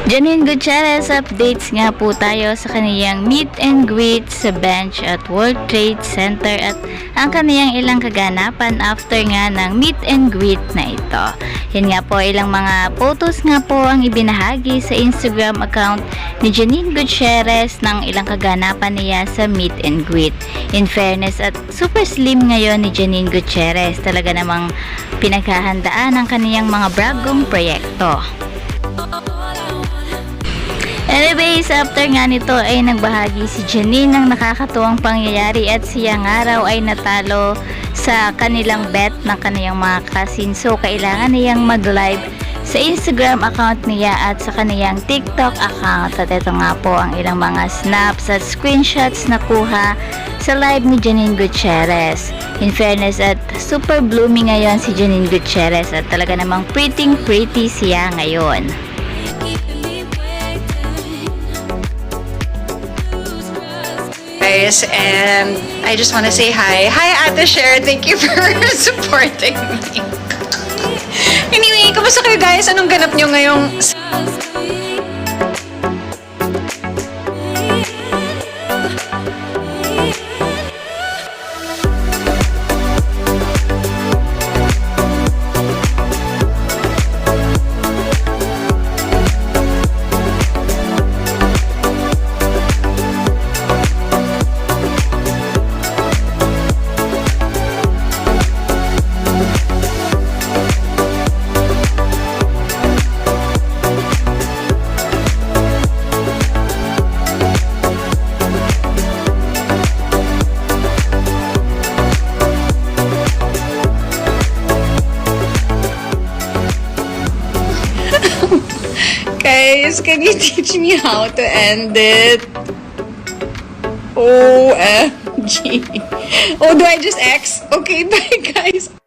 Janine Gutierrez, updates nga po tayo sa kaniyang meet and greet sa bench at World Trade Center at ang kaniyang ilang kaganapan after nga ng meet and greet na ito. Yan nga po, ilang mga photos nga po ang ibinahagi sa Instagram account ni Janine Gutierrez ng ilang kaganapan niya sa meet and greet. In fairness, at super slim ngayon ni Janine Gutierrez, talaga namang pinaghahandaan ang kaniyang mga bagong proyekto. Anyways, after nga nito ay nagbahagi si Janine ng nakakatuwang pangyayari at siya nga raw ay natalo sa kanilang bet ng kaniyang mga kasin. So, kailangan niyang mag-live sa Instagram account niya at sa kaniyang TikTok account. At ito nga po ang ilang mga snaps at screenshots na kuha sa live ni Janine Gutierrez. In fairness, at super blooming ngayon si Janine Gutierrez at talaga namang pretty siya ngayon. And I just want to say hi. Hi, Ate Cher. Thank you for supporting me. Anyway, kamusta kayo guys? Anong ganap nyo ngayong... Guys, can you teach me how to end it? OMG. Oh, do I just X? Okay, bye guys.